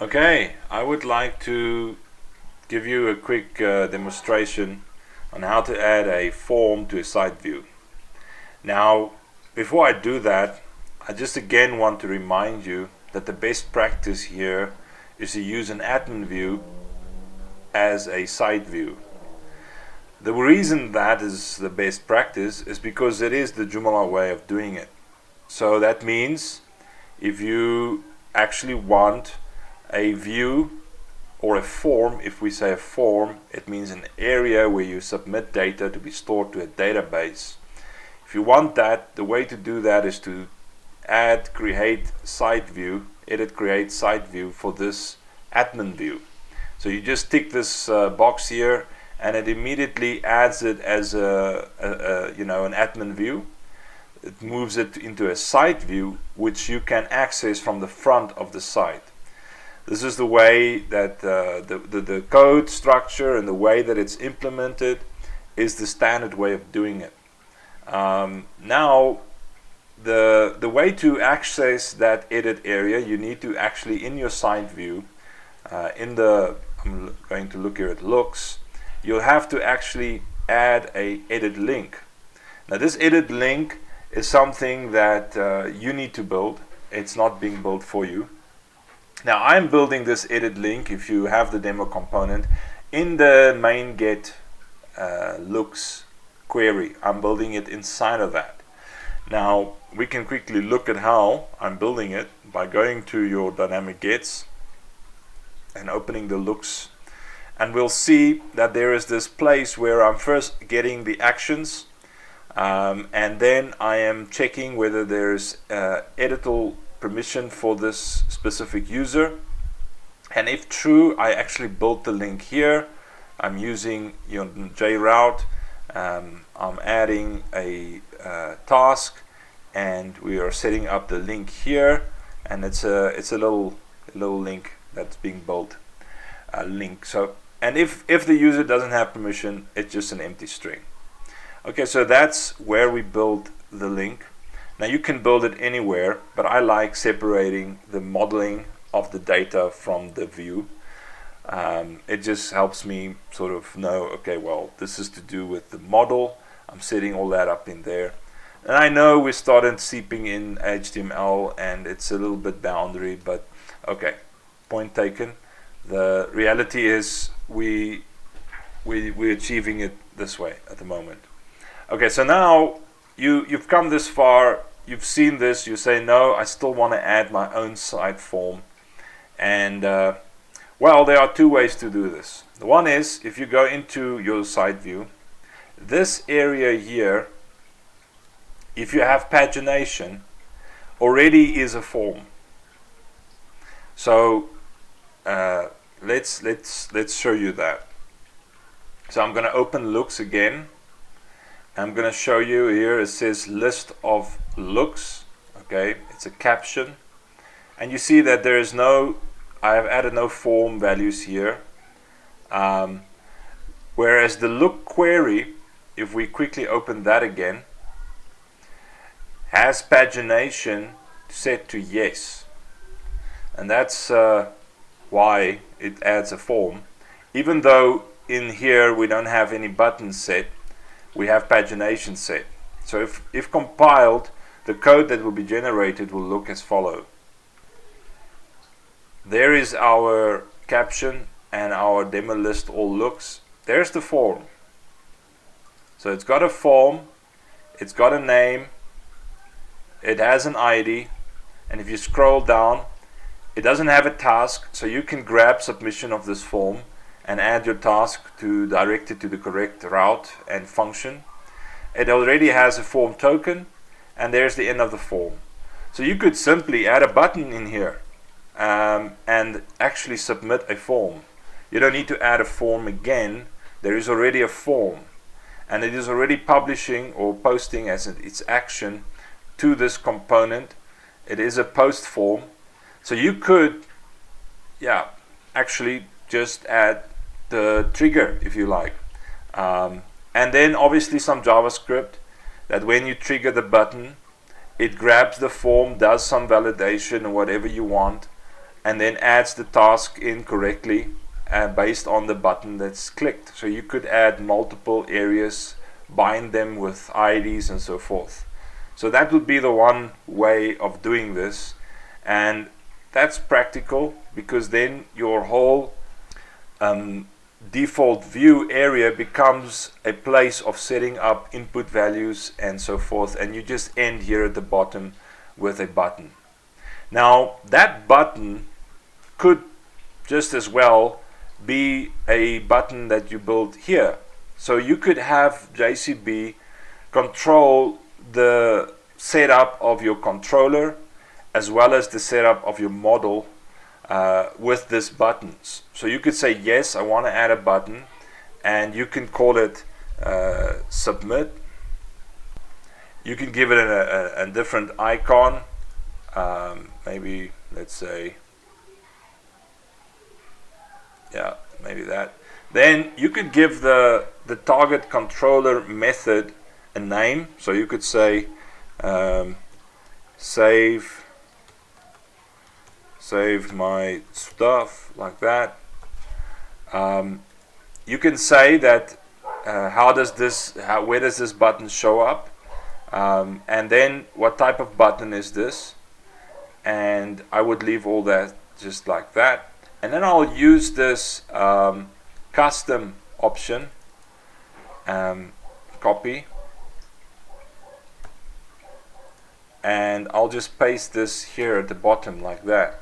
Okay, I would like to give you a quick demonstration on how to add a form to a site view. Now, before I do that, I just again want to remind you that the best practice here is to use an admin view as a site view. The reason that is the best practice is because it is the Joomla way of doing it. So that means if you actually want a view or a form, if we say a form, it means an area where you submit data to be stored to a database. If you want that, the way to do that is to add create site view, edit create site view for this admin view. So you just tick this box here and it immediately adds it as an admin view. It moves it into a site view which you can access from the front of the site. This is the way that the code structure and the way that it's implemented is the standard way of doing it. Now the way to access that edit area, you need to actually in your site view, I'm going to look here at looks, you'll have to actually add a edit link. Now this edit link is something that you need to build. It's not being built for you. Now I'm building this edit link, if you have the demo component, in the main get looks query. I'm building it inside of that. Now we can quickly look at how I'm building it by going to your dynamic gets and opening the looks, and we'll see that there is this place where I'm first getting the actions, and then I am checking whether there's editable permission for this specific user, and if true, I actually built the link here. I'm using JRoute. I'm adding a task, and we are setting up the link here, and it's a little link that's being built, link. So, and if the user doesn't have permission, it's just an empty string. Okay, so that's where we build the link. Now you can build it anywhere, but I like separating the modeling of the data from the view. It just helps me sort of know, okay, well, this is to do with the model. I'm setting all that up in there. And I know we started seeping in HTML and it's a little bit boundary, but okay, point taken. The reality is we're achieving it this way at the moment. Okay, so now you've come this far, you've seen this, you say, no, I still want to add my own site form. And well, there are two ways to do this. The one is, if you go into your site view, this area here, if you have pagination, already is a form. So let's show you that. So I'm going to open looks again. I'm going to show you here, it says list of looks. Okay, it's a caption, and you see that there is no, I have added no form values here, whereas the look query, if we quickly open that again, has pagination set to yes, and that's why it adds a form. Even though in here we don't have any buttons set, we have pagination set. So if compiled, the code that will be generated will look as follows. There is our caption and our demo list all looks. There's the form. So it's got a form, it's got a name, it has an ID, and if you scroll down, it doesn't have a task, so you can grab submission of this form and add your task to direct it to the correct route and function. It already has a form token, and there's the end of the form. So you could simply add a button in here and actually submit a form. You don't need to add a form again. There is already a form, and it is already publishing or posting as its action to this component. It is a post form, so you could actually just add the trigger if you like, and then obviously some JavaScript that when you trigger the button, it grabs the form, does some validation or whatever you want, and then adds the task in correctly based on the button that's clicked. So you could add multiple areas, bind them with IDs and so forth. So that would be the one way of doing this, and that's practical because then your whole default view area becomes a place of setting up input values and so forth, and you just end here at the bottom with a button. Now that button could just as well be a button that you build here. So you could have JCB control the setup of your controller as well as the setup of your model with these buttons. So you could say, yes, I want to add a button, and you can call it submit. You can give it a different icon, maybe let's say, yeah, maybe that. Then you could give the target controller method a name. So you could say save my stuff, like that. You can say that where does this button show up, and then what type of button is this, and I would leave all that just like that. And then I'll use this custom option, copy, and I'll just paste this here at the bottom like that.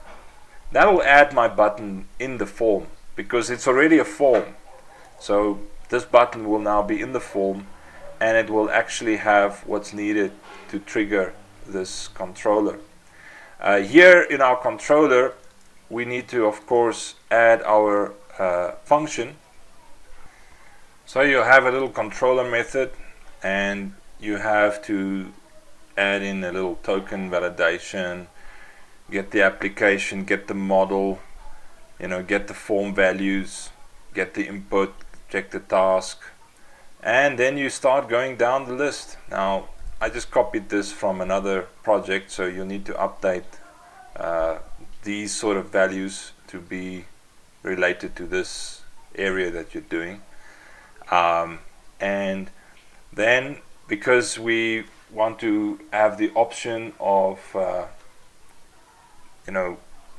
That'll add my button in the form because it's already a form. So this button will now be in the form, and it will actually have what's needed to trigger this controller. Here in our controller, we need to, of course, add our function. So you have a little controller method, and you have to add in a little token validation, get the application, get the model, get the form values, get the input, check the task, and then you start going down the list. Now I just copied this from another project, so you need to update these sort of values to be related to this area that you're doing, and then because we want to have the option of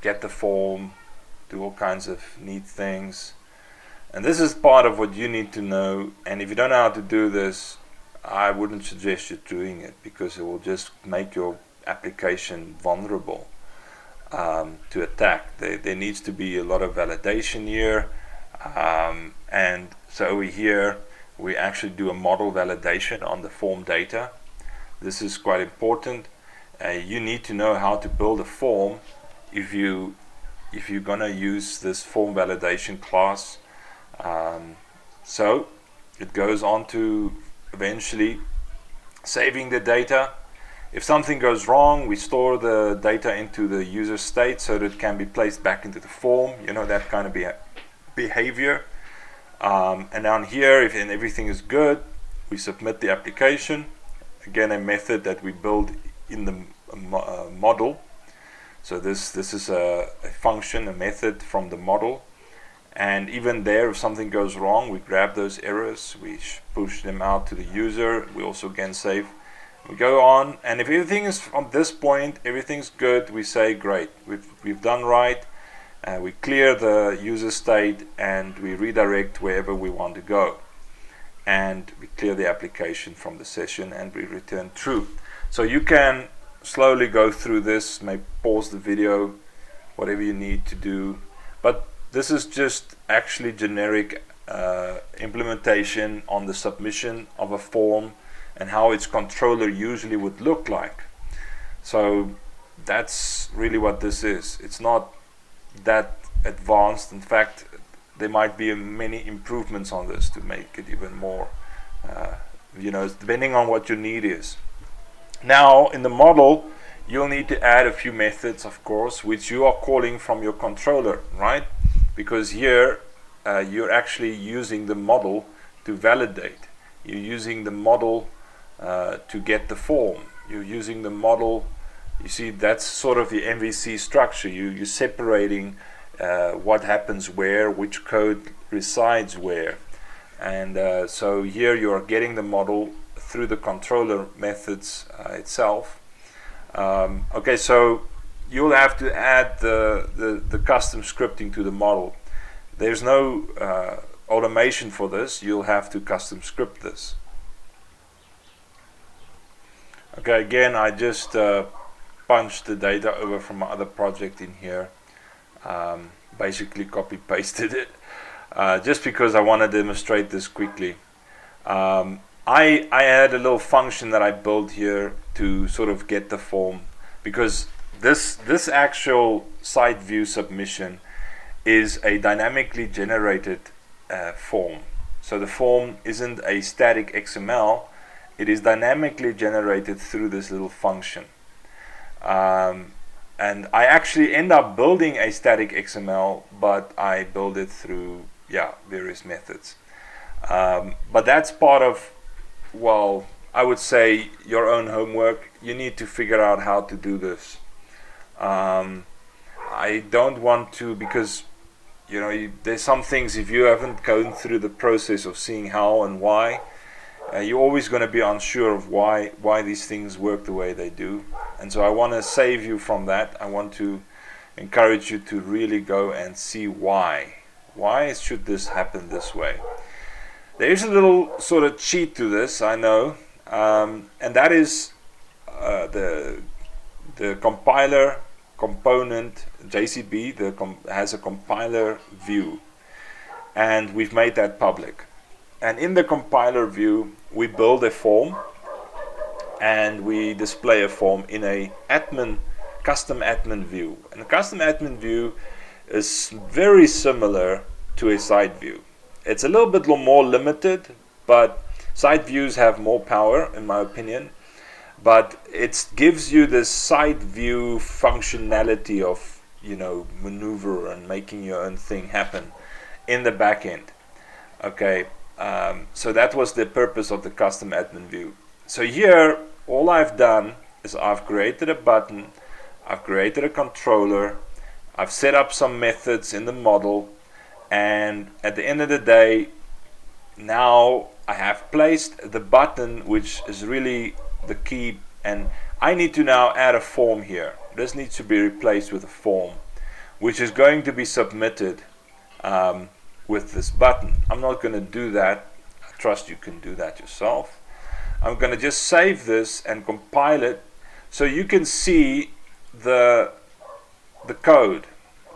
get the form, do all kinds of neat things, and this is part of what you need to know. And if you don't know how to do this, I wouldn't suggest you doing it, because it will just make your application vulnerable to attack. There needs to be a lot of validation here, and so over here we actually do a model validation on the form data. This is quite important. You need to know how to build a form if you're gonna use this form validation class. So it goes on to eventually saving the data. If something goes wrong, we store the data into the user state so that it can be placed back into the form, that kind of behavior. And down here, if everything is good, we submit the application. Again, a method that we build in the model. So this is a function, a method from the model. And even there, if something goes wrong, we grab those errors, we push them out to the user. We also again save. We go on, and if everything is from this point, everything's good, we say great, we've done right. We clear the user state and we redirect wherever we want to go, and we clear the application from the session and we return true. So you can slowly go through this, may pause the video, whatever you need to do, but this is just actually generic implementation on the submission of a form and how its controller usually would look like. So that's really what this is. It's not that advanced. In fact, there might be many improvements on this to make it even more, depending on what your need is. Now in the model, you'll need to add a few methods, of course, which you are calling from your controller, right? Because here you're actually using the model to validate. You're using the model to get the form. You're using the model, You see, that's sort of the MVC structure. You're separating what happens where, which code resides where. And so here you are getting the model through the controller methods itself. Okay, so you'll have to add the custom scripting to the model. There's no automation for this. You'll have to custom script this. Okay, again, I just punched the data over from my other project in here. Basically copy pasted it just because I want to demonstrate this quickly. I had a little function that I built here to sort of get the form, because this actual side view submission is a dynamically generated form. So the form isn't a static XML, it is dynamically generated through this little function. And I actually end up building a static XML, but I build it through various methods. But that's part of, well, I would say your own homework. You need to figure out how to do this. I don't want to, because there's some things, if you haven't gone through the process of seeing how and why, you're always going to be unsure of why these things work the way they do. And so I want to save you from that. I want to encourage you to really go and see why should this happen this way. There is a little sort of cheat to this, I know, and that is the compiler component. JCB has a compiler view, and we've made that public. And in the compiler view, we build a form, and we display a form in a custom admin view. And a custom admin view is very similar to a side view. It's a little bit more limited, but side views have more power, in my opinion. But it gives you this side view functionality of maneuver and making your own thing happen in the back end. Okay, so that was the purpose of the custom admin view. So here, all I've done is I've created a button, I've created a controller, I've set up some methods in the model, and at the end of the day, now I have placed the button, which is really the key, and I need to now add a form here. This needs to be replaced with a form, which is going to be submitted with this button. I'm not going to do that. I trust you can do that yourself. I'm going to just save this and compile it so you can see the code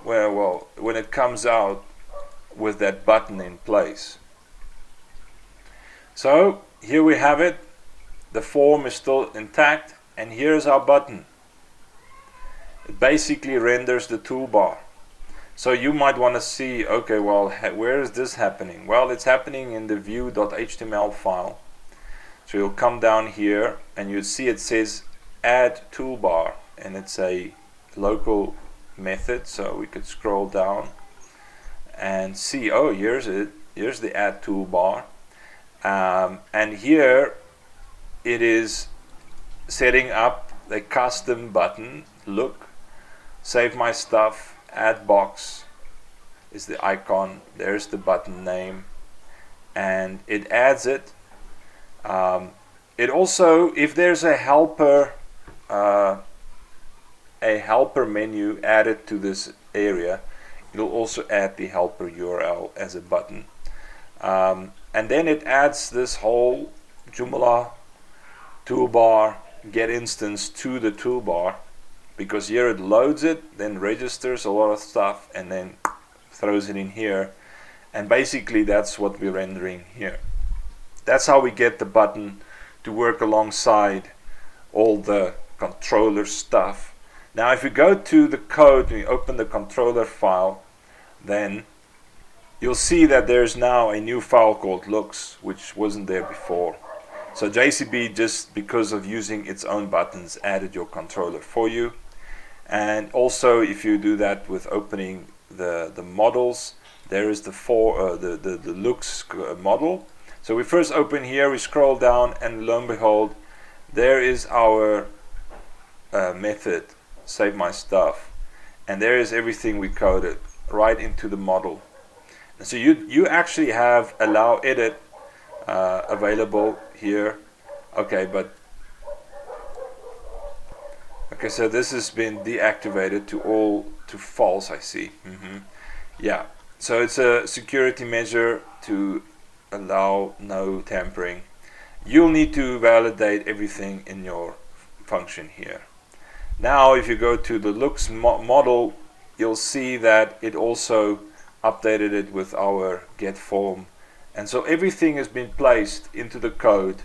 when it comes out with that button in place. So here we have it. The form is still intact, and here's our button. It basically renders the toolbar. So you might want to see, okay, well, where is this happening? Well, it's happening in the view.html file. So you'll come down here and you'll see it says add toolbar, and it's a local method. So we could scroll down and see, oh, here's it. Here's the add toolbar. And here it is setting up a custom button. Look, save my stuff, add box is the icon. There's the button name, and it adds it. It also, if there's a helper menu added to this area, it'll also add the helper URL as a button. And then it adds this whole Joomla toolbar get instance to the toolbar, because here it loads it, then registers a lot of stuff, and then throws it in here. And basically that's what we're rendering here. That's how we get the button to work alongside all the controller stuff. Now if we go to the code, we open the controller file, then you'll see that there's now a new file called looks, which wasn't there before. So JCB, just because of using its own buttons, added your controller for you. And also, if you do that with opening the models, there is the looks model. So we first open here, we scroll down, and lo and behold, there is our method, save my stuff, and there is everything we coded right into the model. And so you actually have allow edit available here. Okay, so this has been deactivated to false, I see. Yeah, so it's a security measure to allow no tampering. You'll need to validate everything in your function here. Now if you go to the looks model, you'll see that it also updated it with our get form, and so everything has been placed into the code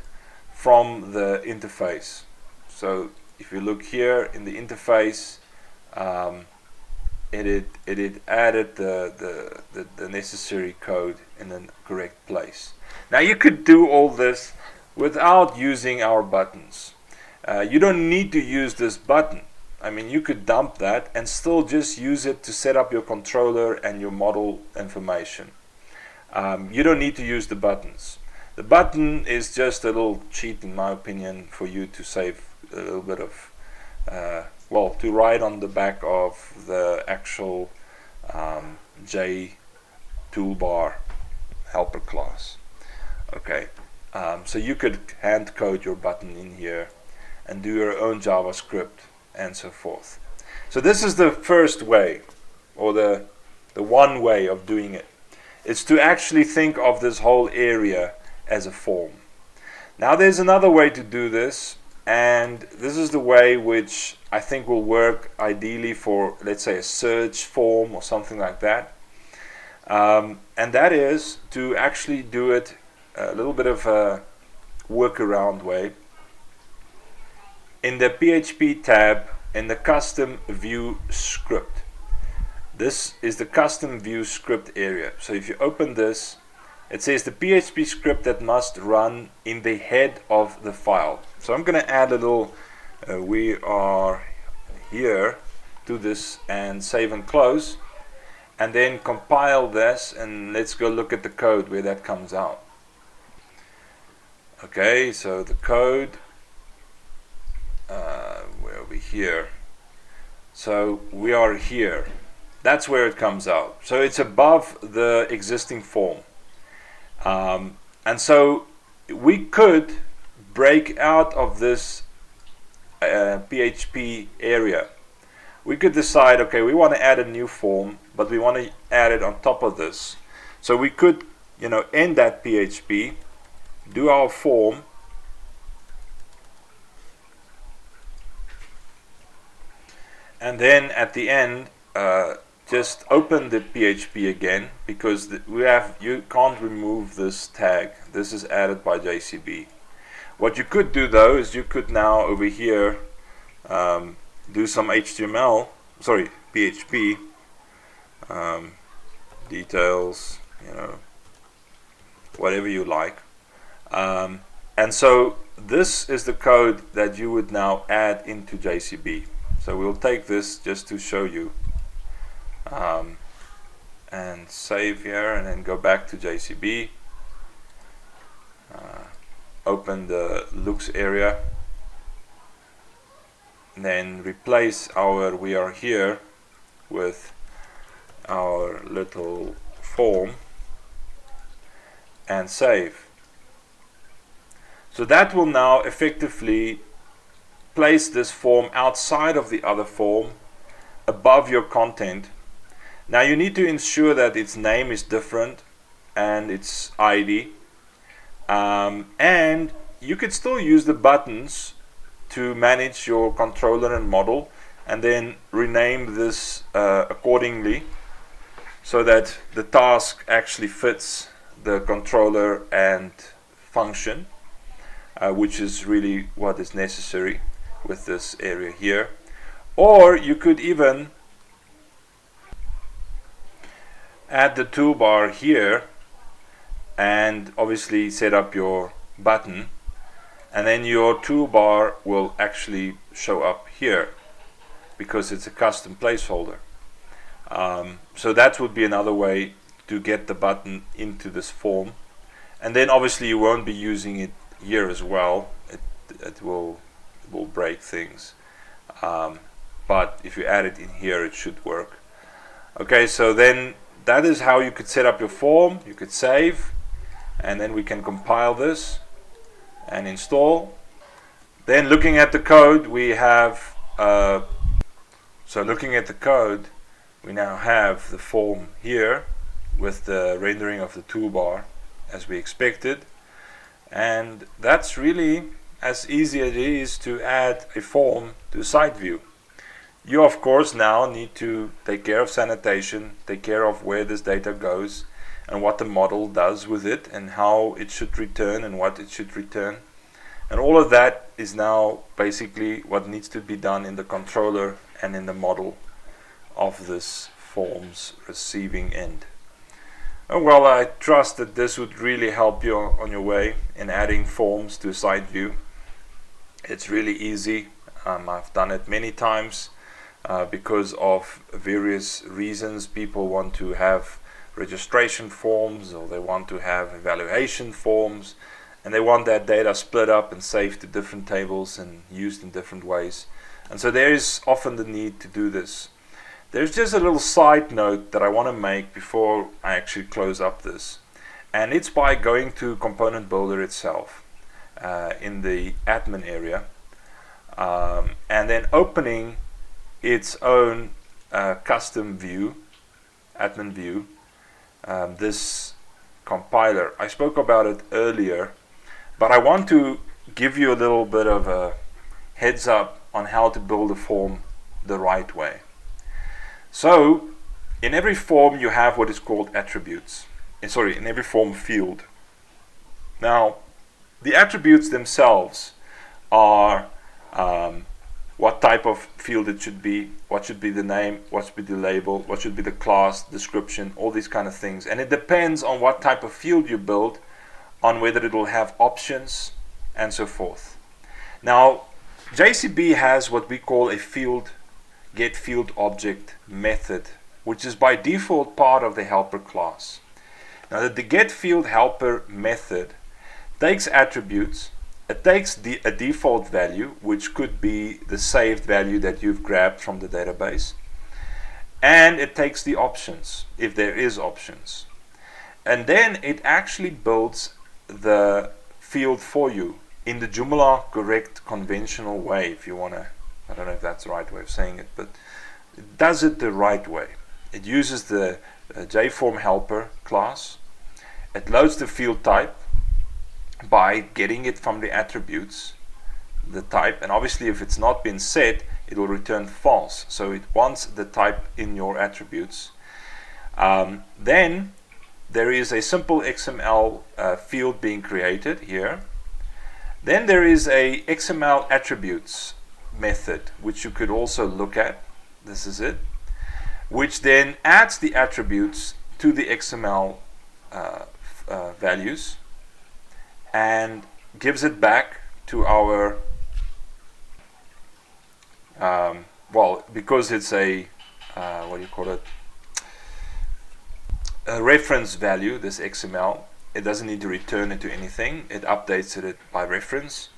from the interface. So if you look here in the interface, it added the necessary code in the correct place. Now you could do all this without using our buttons. You don't need to use this button. I mean, you could dump that and still just use it to set up your controller and your model information. You don't need to use the buttons. The button is just a little cheat, in my opinion, for you to save a little bit of, well, to write on the back of the actual J toolbar helper class. Okay, so you could hand code your button in here and do your own JavaScript and so forth. So this is the first way, or the one way of doing it. It's to actually think of this whole area as a form. Now there's another way to do this, and this is the way which I think will work ideally for, let's say, a search form or something like that. And that is to actually do it a little bit of a workaround way. In the PHP tab, in the custom view script. This is the custom view script area. So if you open this, it says the PHP script that must run in the head of the file. So I'm going to add a little we are here to this and save and close, and then compile this, and let's go look at the code where that comes out. Okay, so the code, where are we here? So we are here. That's where it comes out. So it's above the existing form. And so we could break out of this PHP area. We could decide, okay, we want to add a new form, but we want to add it on top of this. So we could, end that PHP, do our form, and then at the end, just open the PHP again, because you can't remove this tag. This is added by JCB. What you could do though is you could now over here do some PHP details, whatever you like. And so this is the code that you would now add into JCB. So we'll take this just to show you, and save here, and then go back to JCB, open the looks area, and then replace our we are here with our little form, and save. So that will now effectively place this form outside of the other form, above your content. Now you need to ensure that its name is different and its ID, and you could still use the buttons to manage your controller and model, and then rename this accordingly so that the task actually fits the controller and function, which is really what is necessary with this area here. Or you could even add the toolbar here and obviously set up your button, and then your toolbar will actually show up here because it's a custom placeholder. So that would be another way to get the button into this form, and then obviously you won't be using it here as well. It will break things. but if you add it in here, it should work. Okay, so then that is how you could set up your form. You could save, and then we can compile this and install. Then looking at the code, we have looking at the code, we now have the form here with the rendering of the toolbar as we expected, and that's really as easy as it is to add a form to a side view. You of course now need to take care of sanitation, take care of where this data goes and what the model does with it and how it should return and what it should return. And all of that is now basically what needs to be done in the controller and in the model of this form's receiving end. Well, I trust that this would really help you on your way in adding forms to a side view. It's really easy. I've done it many times because of various reasons. People want to have registration forms, or they want to have evaluation forms, and they want that data split up and saved to different tables and used in different ways. And so there is often the need to do this. There's just a little side note that I want to make before I actually close up this, and it's by going to Component Builder itself in the admin area and then opening its own custom view, admin view, this compiler. I spoke about it earlier, but I want to give you a little bit of a heads up on how to build a form the right way. So in every form you have what is called attributes. In every form field. Now the attributes themselves are what type of field it should be, what should be the name, what should be the label, what should be the class, description, all these kind of things. And it depends on what type of field you build, on whether it will have options and so forth. Now JCB has what we call a get field object method, which is by default part of the helper class. Now the get field helper method takes attributes. It takes a default value, which could be the saved value that you've grabbed from the database, and it takes the options, if there is options. And then it actually builds the field for you in the Joomla correct conventional way, if you want to. I don't know if that's the right way of saying it, but it does it the right way. It uses the JForm helper class. It loads the field type by getting it from the attributes, the type, and obviously if it's not been set, it will return false. So it wants the type in your attributes. Then there is a simple XML field being created here. Then there is a XML attributes method, which you could also look at. This is it, which then adds the attributes to the XML values and gives it back to our well, because it's a what do you call it, a reference value, this XML, it doesn't need to return it to anything. It updates it by reference.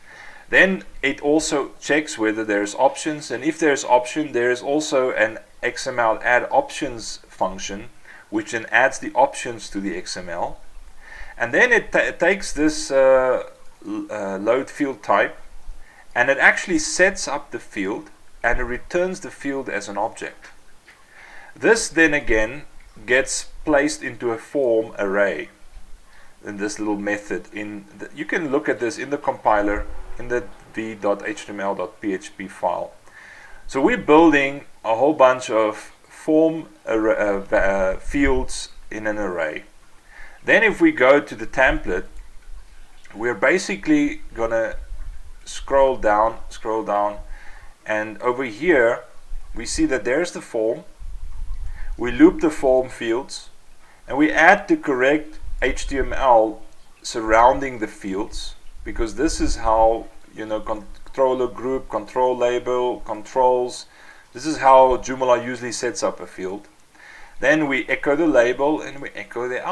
Then it also checks whether there's options, and if there's option, there is also an XML add options function, which then adds the options to the XML. And then it takes this load field type, and it actually sets up the field, and it returns the field as an object. This then again gets placed into a form array in this little method. You can look at this in the compiler, in the v.html.php file. So we're building a whole bunch of form fields in an array. Then if we go to the template, we're basically gonna scroll down, and over here we see that there's the form. We loop the form fields, and we add the correct HTML surrounding the fields, because this is how, you know, controller group, control label, controls, this is how Joomla usually sets up a field. Then we echo the label and we echo the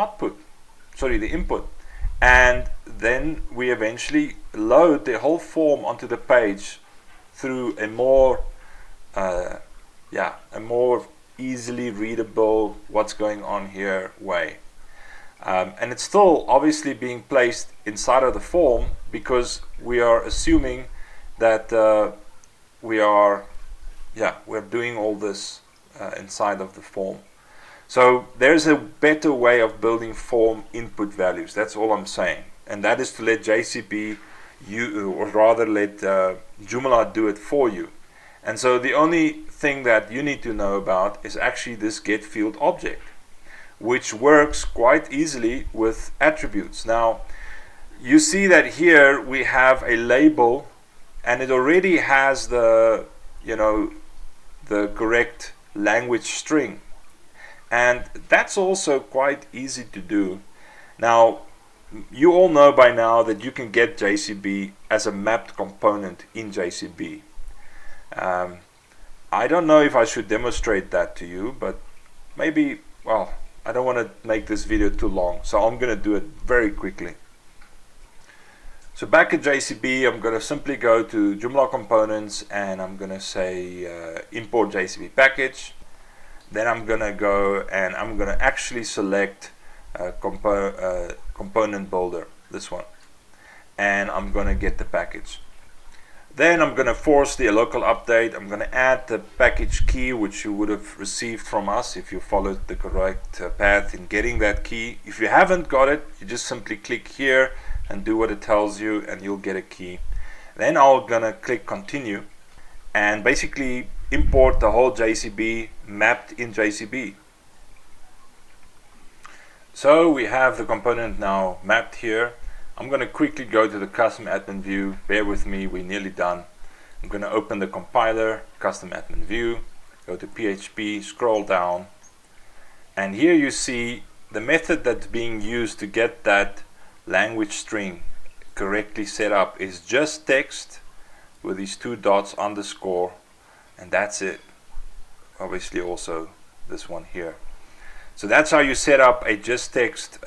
the input, and then we eventually load the whole form onto the page through a more yeah, a more easily readable what's going on here way. And it's still obviously being placed inside of the form because we are assuming that we're doing all this inside of the form. So there's a better way of building form input values. That's all I'm saying, and that is to let JCB or rather let Joomla do it for you. And so the only thing that you need to know about is actually this get field object, which works quite easily with attributes. Now you see that here we have a label, and it already has the the correct language string, and that's also quite easy to do. Now you all know by now that you can get JCB as a mapped component in JCB. I don't know if I should demonstrate that to you, but maybe, well, I don't want to make this video too long, so I'm going to do it very quickly. So back at JCB, I'm going to simply go to Joomla components, and I'm going to say import JCB package. Then I'm going to go and I'm going to actually select component builder, this one, and I'm going to get the package. Then I'm going to force the local update. I'm going to add the package key, which you would have received from us if you followed the correct path in getting that key. If you haven't got it, you just simply click here and do what it tells you, and you'll get a key. Then I'm going to click continue and basically import the whole JCB mapped in JCB. So we have the component now mapped here. I'm going to quickly go to the custom admin view. Bear with me, we're nearly done. I'm going to open the compiler, custom admin view, go to PHP, scroll down, and here you see the method that's being used to get that language string correctly set up is just text with these two dots underscore, and that's it. Obviously also this one here. So that's how you set up a just text.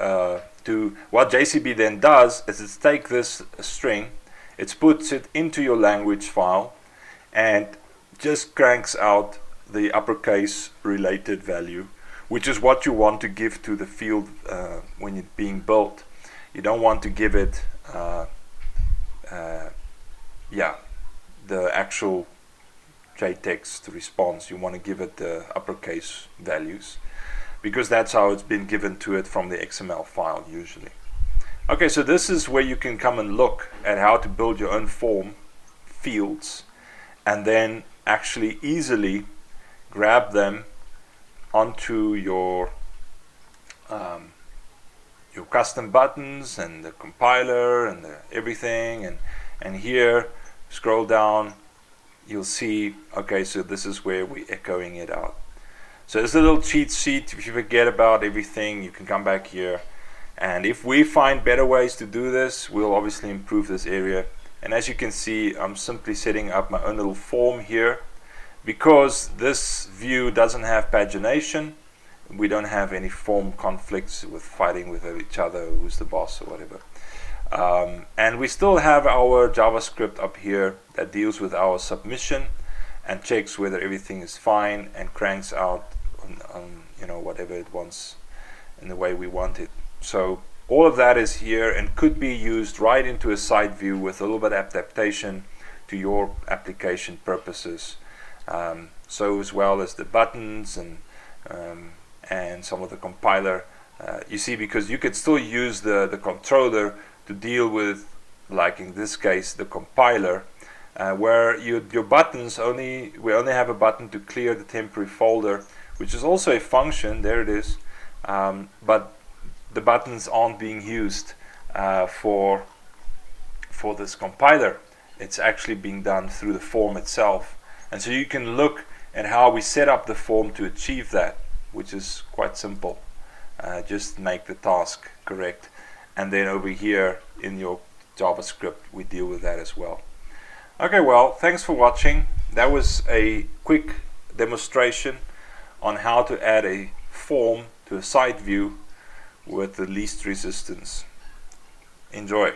To what JCB then does is it takes this string, it puts it into your language file, and just cranks out the uppercase related value, which is what you want to give to the field when it's being built. You don't want to give it the actual JText response. You want to give it the uppercase values, because that's how it's been given to it from the XML file usually. Okay, so this is where you can come and look at how to build your own form fields, and then actually easily grab them onto your custom buttons and the compiler and everything, and here scroll down, you'll see, okay, so this is where we're echoing it out. So there's a little cheat sheet. If you forget about everything, you can come back here, and if we find better ways to do this, we'll obviously improve this area. And as you can see, I'm simply setting up my own little form here, because this view doesn't have pagination. We don't have any form conflicts with fighting with each other, who's the boss or whatever. And we still have our JavaScript up here that deals with our submission and checks whether everything is fine and cranks out on whatever it wants in the way we want it. So all of that is here and could be used right into a side view with a little bit of adaptation to your application purposes. So as well as the buttons and some of the compiler, you see, because you could still use the controller to deal with, like in this case, the compiler, where your buttons we only have a button to clear the temporary folder, which is also a function. There it is, but the buttons aren't being used for this compiler. It's actually being done through the form itself, and so you can look at how we set up the form to achieve that, which is quite simple. Just make the task correct, and then over here in your JavaScript we deal with that as well. Okay, well, thanks for watching. That was a quick demonstration on how to add a form to a side view with the least resistance. Enjoy.